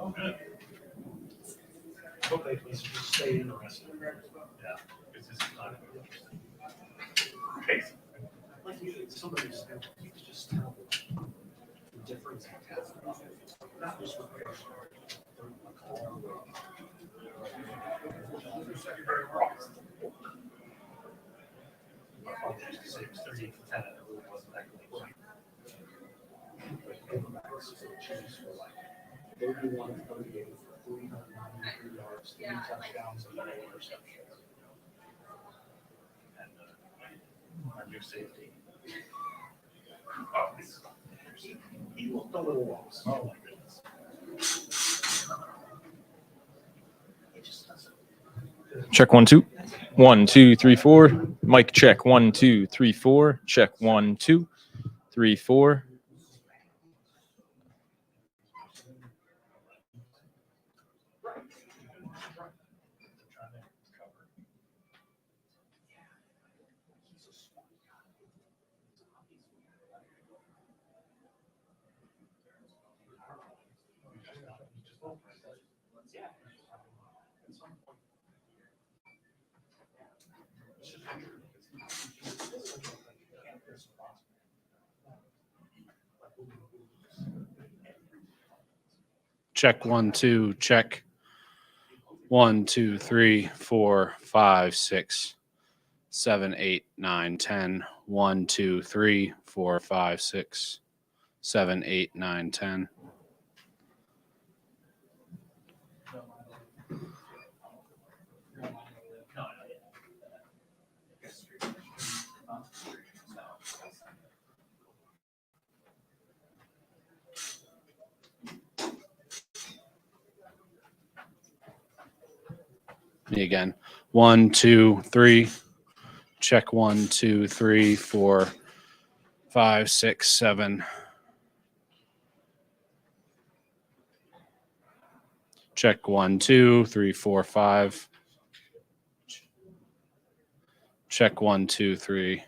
Oh, good. Hope they can stay interested. Yeah, because this is not interesting. Okay. Like somebody said, you could just tell the difference in test. That was what they were say it was 38 to 10, and it really wasn't that close. They won 38 for 393 yards, 3 touchdowns, and 1 interception. And our new safety. Oh, he looked a little lost. Oh, my goodness. He just doesn't. Check 1 2. 1 2 3 4. Mic check 1 2 3 4. Check 1 2 3 4. Check 1 2. Check 1 2 3 4 5 6 7 8 9 10. 1 2 3 4 5 6 7 8 9 10. Me again. 1 2 3. Check 1 2 3 4 5 6 7. Check 1 2 3 4 5. Check 1 2 3.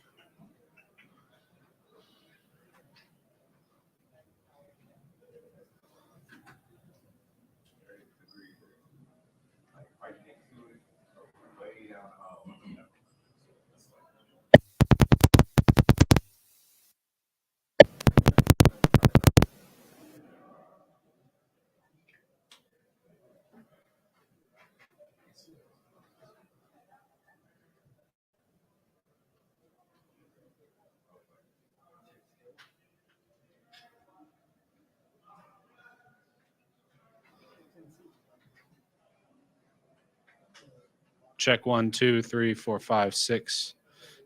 Check 1 2 3 4 5 6.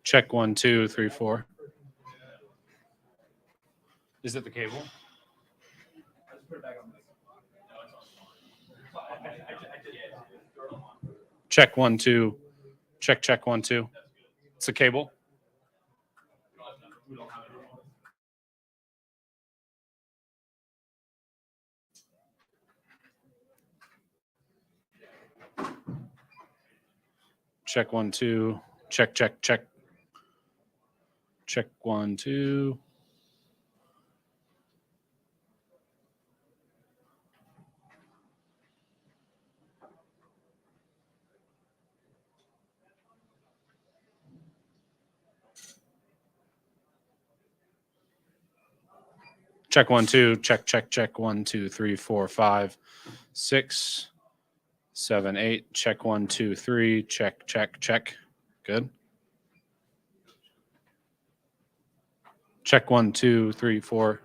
Check 1 2 3 4. Is it the cable? Check 1 2. Check 1 2. It's the cable. Check 1 2. Check. Check 1 2. Check 1 2. Check 1 2 3 4 5 6 7 8. Check 1 2 3. Check. Good. Check 1 2 3 4.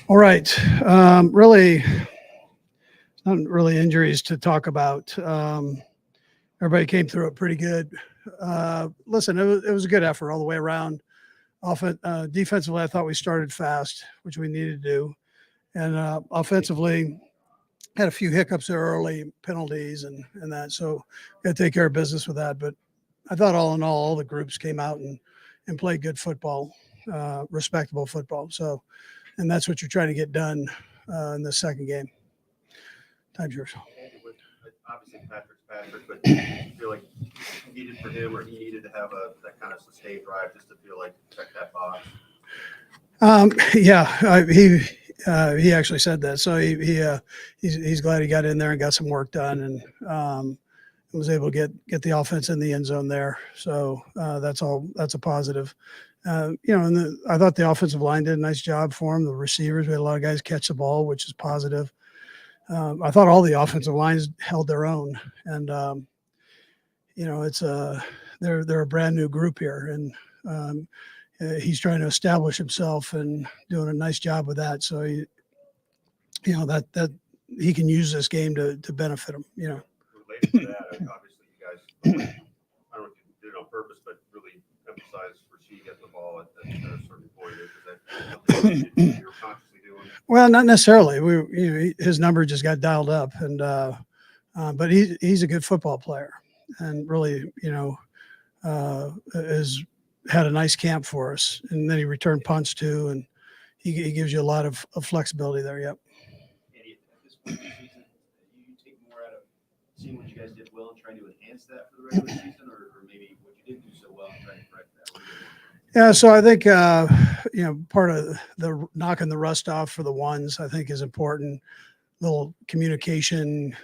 All right. Really, not really injuries to talk about. Everybody came through it pretty good. Listen, it was a good effort all the way around. Defensively, I thought we started fast, which we needed to do. And offensively, had a few hiccups there early, penalties and that. So got to take care of business with that. But I thought all in all the groups came out and played good football, respectable football. So, and that's what you're trying to get done in the second game. Time's yours. Obviously, Patrick's Patrick, but I feel like you needed for him, or he needed to have that kind of sustained drive just to feel like check that box. He actually said that. So he's glad he got in there and got some work done, and was able to get the offense in the end zone there. So that's a positive. And I thought the offensive line did a nice job for him. The receivers, we had a lot of guys catch the ball, which is positive. I thought all the offensive lines held their own, and it's they're a brand new group here, and he's trying to establish himself and doing a nice job with that. So that he can use this game to benefit him. Related to that, obviously you guys, I don't know if you did it on purpose, but really emphasize Reid getting the ball at a certain point. Is that something you're consciously doing? Well, not necessarily. His number just got dialed up, and but he's a good football player, and really, has had a nice camp for us. And then he returned punts too, and he gives you a lot of flexibility there. Yep. Eddie, at this point in the season, do you take more out of seeing what you guys did well and trying to enhance that for the regular season, or maybe what you didn't do so well and trying to correct that? Yeah, so I think part of the knocking the rust off for the ones I think is important. Little communication,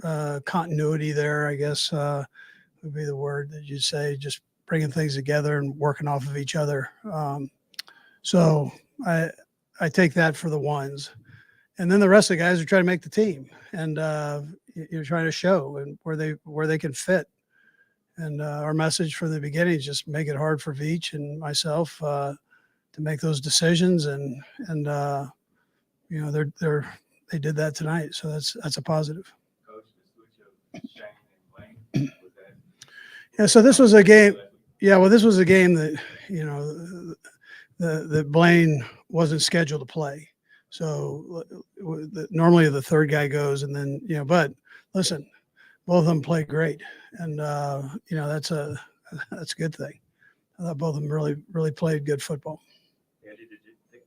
continuity there, I guess would be the word that you'd say. Just bringing things together and working off of each other. So I take that for the ones, and then the rest of the guys are trying to make the team, and you're trying to show and where they can fit. And our message from the beginning is just make it hard for Veach and myself to make those decisions, and they did that tonight, so that's a positive. Coach, the switch of Shane and Blaine, was that? Yeah, so this was a game. Yeah, well, this was a game that the Blaine wasn't scheduled to play, so normally the third guy goes, and then but listen. both of them played great, and that's a good thing. I thought both of them really played good football. Andy, did you think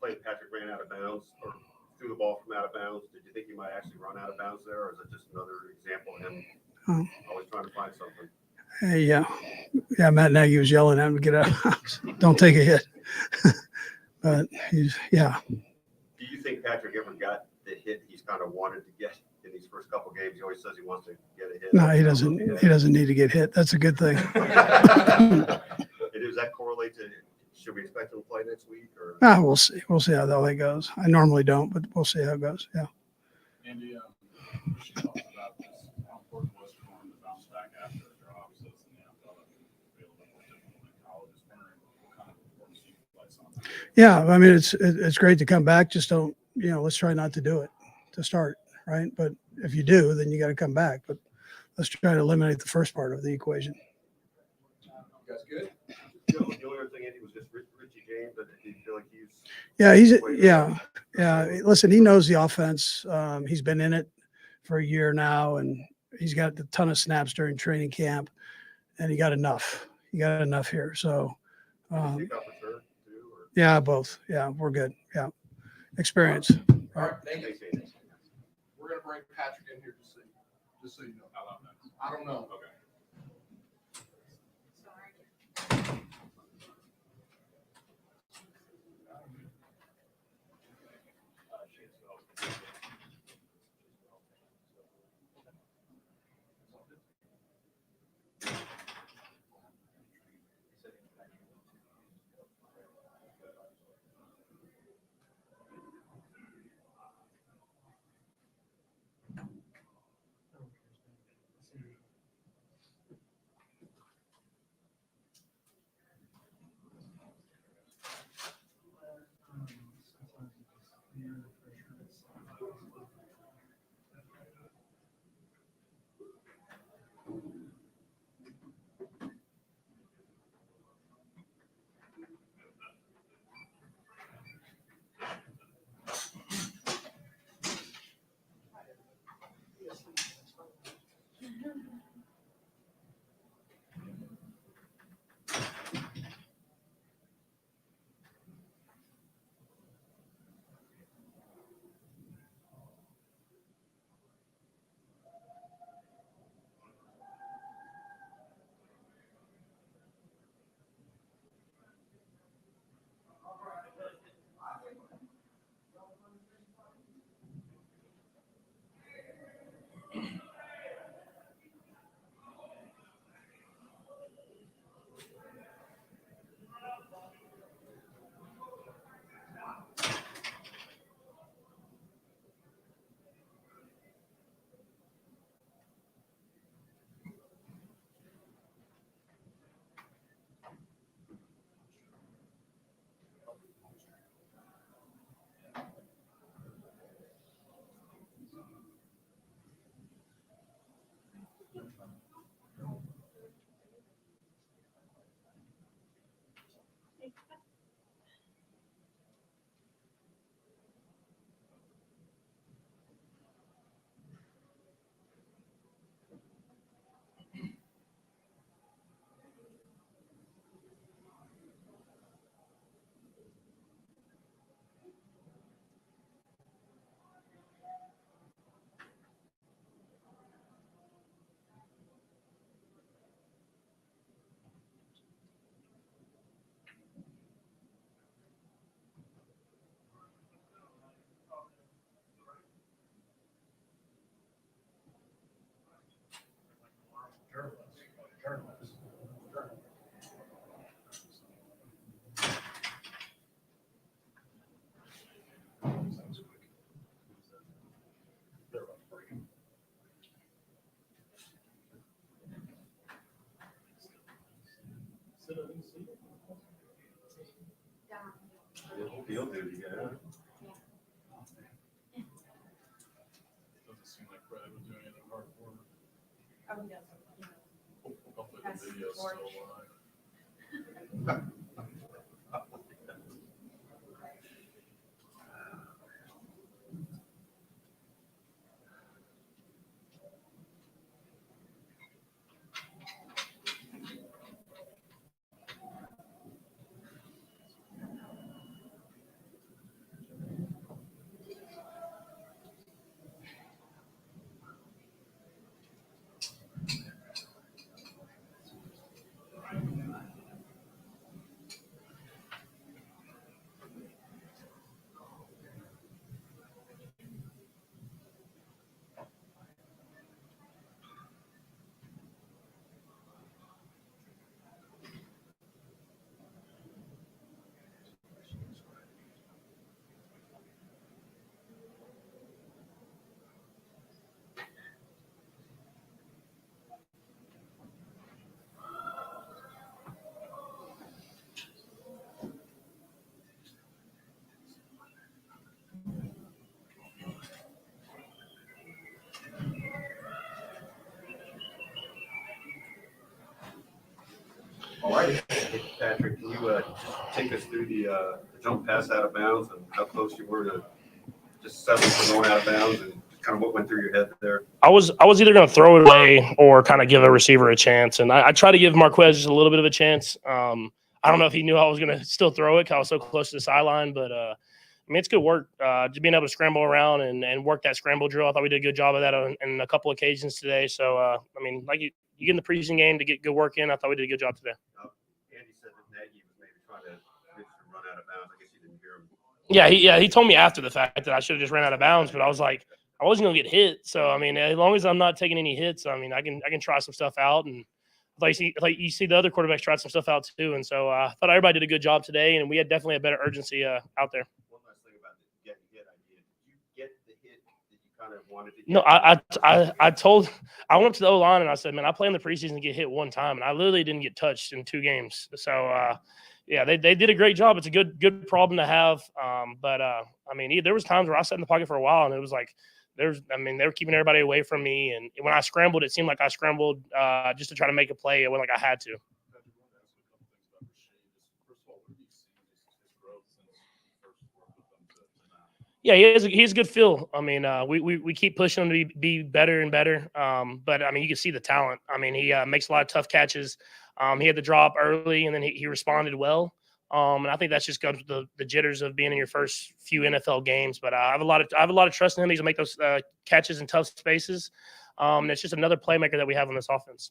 play Patrick ran out of bounds or threw the ball from out of bounds? Did you think he might actually run out of bounds there, or is it just another example of him always trying to find something? Yeah, Matt Nagy was yelling at him to get out of the house. Don't take a hit. But Do you think Patrick ever got the hit he's kind of wanted to get in these first couple of games? He always says he wants to get a hit. No, he doesn't. He doesn't need to get hit. That's a good thing. Does that correlate to? Should we expect him to play next week? Or We'll see. We'll see how that goes. I normally don't, but we'll see how it goes. Yeah. Andy, she talked about this, how important it was for him to bounce back after a drop. So it's in the NFL that would be a little bit more difficult than college. Just wondering what kind of importance you place on that. Yeah, I mean it's great to come back. Just don't let's try not to do it to start, right? But if you do, then you got to come back. But let's try to eliminate the first part of the equation. You guys good? the only other thing, Andy, was just Richie James. But do you feel like he's? Yeah. Listen, he knows the offense. He's been in it for a year now, and he's got a ton of snaps during training camp, and he got enough. He got enough here. So, yeah, both. Yeah, we're good. Yeah, experience. All right, thank you. We're gonna bring Patrick in here just so you know. How long that? I don't know. Okay. He'll do it again. Doesn't seem like Brad was doing anything hard for him. Oh, he does. Hopefully the video's still live. right. Patrick, can you just take us through the jump pass out of bounds and how close you were to just settling for going out of bounds and kind of what went through your head there? I was either going to throw it away or kind of give a receiver a chance, and I tried to give Marquez just a little bit of a chance. I don't know if he knew I was going to still throw it because I was so close to the sideline, but I mean, it's good work. Just being able to scramble around and work that scramble drill. I thought we did a good job of that on a couple occasions today. So, I mean, like you get in the preseason game to get good work in. I thought we did a good job today. Andy said that Nagy was maybe trying to get you to run out of bounds. I guess you didn't hear him. He told me after the fact that I should have just ran out of bounds, but I was like, I wasn't going to get hit. So, I mean, as long as I'm not taking any hits, I mean, I can try some stuff out. And like you see the other quarterbacks tried some stuff out too. And so I thought everybody did a good job today, and we had definitely a better urgency out there. One last thing about the getting hit idea. Did you get the hit that you kind of wanted to get? No, I went up to the O-line and I said, man, I play in the preseason to get hit one time, and I literally didn't get touched in 2 games. So, yeah, they did a great job. It's a good problem to have. But I mean, there was times where I sat in the pocket for a while, and it was like, they were keeping everybody away from me. And when I scrambled, it seemed like I scrambled just to try to make a play. It wasn't like I had to. Yeah, he has a good feel. I mean, we keep pushing him to be better and better. But I mean, you can see the talent. I mean, he makes a lot of tough catches. He had the drop early, and then he responded well. And I think that's just comes with the jitters of being in your first few NFL games. But I have a lot of trust in him. He's gonna make those catches in tough spaces. And it's just another playmaker that we have on this offense.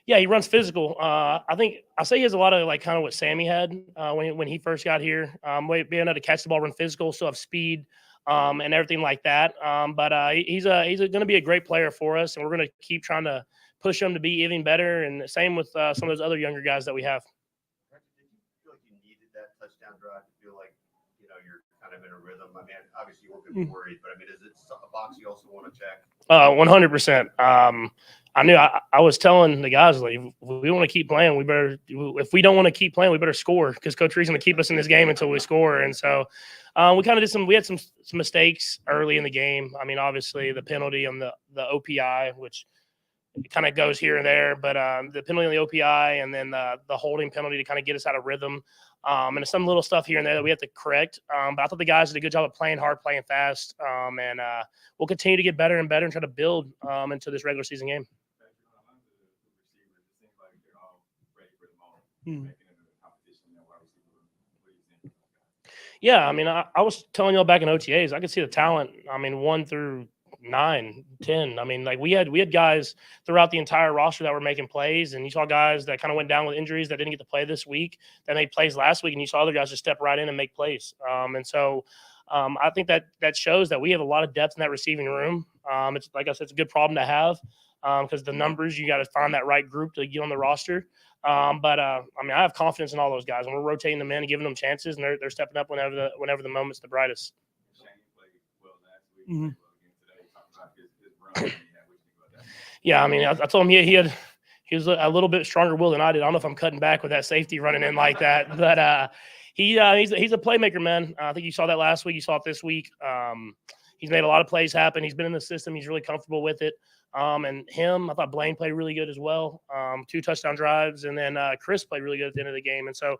Yeah, he runs physical. I think I say he has a lot of like kind of what Sammy had when he first got here. Being able to catch the ball, run physical, still have speed, and everything like that. But he's going to be a great player for us, and we're going to keep trying to push him to be even better. And same with some of those other younger guys that we have. Did you feel like you needed that touchdown drive to feel like you're kind of in a rhythm? I mean, obviously you weren't going to be worried, but I mean, is it a box you also want to check? 100%. I knew I was telling the guys, like, if we want to keep playing, if we don't want to keep playing, we better score because Coach Reid's going to keep us in this game until we score. And so we kind of we had some mistakes early in the game. I mean, obviously the penalty on the OPI, which kind of goes here and there, but the penalty on the OPI and then the holding penalty to kind of get us out of rhythm. And some little stuff here and there that we have to correct. But I thought the guys did a good job of playing hard, playing fast. And we'll continue to get better and better and try to build into this regular season game. Yeah, I mean, I was telling y'all back in OTAs, I could see the talent. I mean, 1 through 9, 10. I mean, like we had guys throughout the entire roster that were making plays, and you saw guys that kind of went down with injuries that didn't get to play this week that made plays last week, and you saw other guys just step right in and make plays. And so I think that shows that we have a lot of depth in that receiving room. It's like I said, it's a good problem to have because the numbers, you got to find that right group to get on the roster. But I mean, I have confidence in all those guys, and we're rotating them in and giving them chances, and they're stepping up whenever the moment's the brightest. Mm-hmm. Yeah, I mean, I told him he was a little bit stronger will than I did. I don't know if I'm cutting back with that safety running in like that, but he's a playmaker, man. I think you saw that last week. You saw it this week. He's made a lot of plays happen. He's been in the system. He's really comfortable with it. And I thought Blaine played really good as well. 2 touchdown drives, and then Chris played really good at the end of the game. And so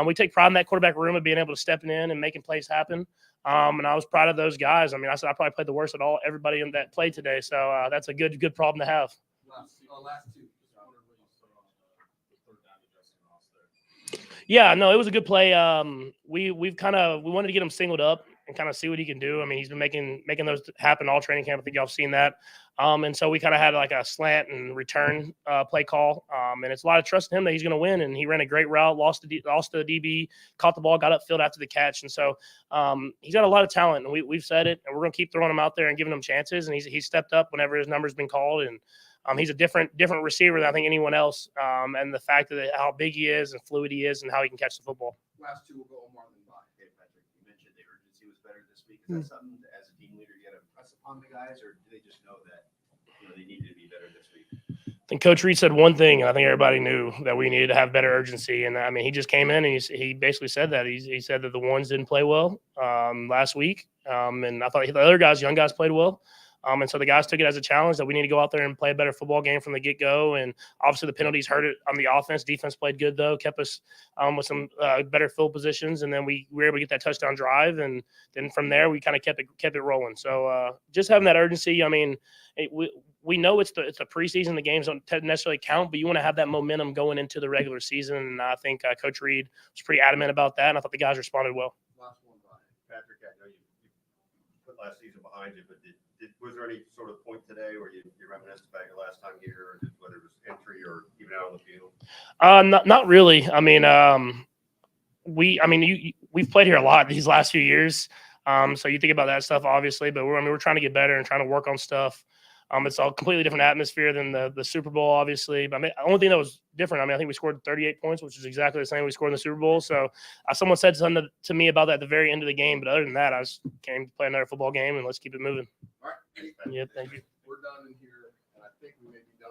we take pride in that quarterback room of being able to step in and making plays happen. And I was proud of those guys. I mean, I said I probably played the worst at everybody in that played today. So that's a good problem to have. Last 2. Yeah, no, it was a good play. We wanted to get him singled up and kind of see what he can do. I mean, he's been making those happen all training camp. I think y'all have seen that. And so we kind of had like a slant and return play call. And it's a lot of trust in him that he's going to win. And he ran a great route, lost to the DB, caught the ball, got upfield after the catch. And so he's got a lot of talent. And we've said it, and we're going to keep throwing him out there and giving him chances. And he's stepped up whenever his number's been called. And he's a different receiver than I think anyone else. And the fact that how big he is and fluid he is and how he can catch the football. Last 2 will go more than 5. Okay, Patrick, you mentioned the urgency was better this week. Is that something as a team leader you got to press upon the guys, or do they just know that they need to be better this week? I think Coach Reid said one thing, and I think everybody knew that we needed to have better urgency. And I mean, he just came in and he basically said that. He said that the ones didn't play well last week, and I thought the other guys, young guys, played well. And so the guys took it as a challenge that we need to go out there and play a better football game from the get-go. And obviously the penalties hurt it on the offense. Defense played good, though, kept us with some better field positions. And then we were able to get that touchdown drive. And then from there, we kind of kept it rolling. So just having that urgency, I mean, we know it's the preseason. The games don't necessarily count, but you want to have that momentum going into the regular season. And I think Coach Reid was pretty adamant about that, and I thought the guys responded well. Last one, Patrick. I know you put last season behind you, but was there any sort of point today where you reminisced about your last time here, or whether it was entry or even out on the field? Not really. I mean, we've played here a lot these last few years. So you think about that stuff, obviously, but we're trying to get better and trying to work on stuff. It's a completely different atmosphere than the Super Bowl, obviously. But I mean, the only thing that was different, I mean, I think we scored 38 points, which is exactly the same we scored in the Super Bowl. So someone said something to me about that at the very end of the game. But other than that, I just came to play another football game, and let's keep it moving. All right. Yeah, thank you. We're done in here, and I think we may be done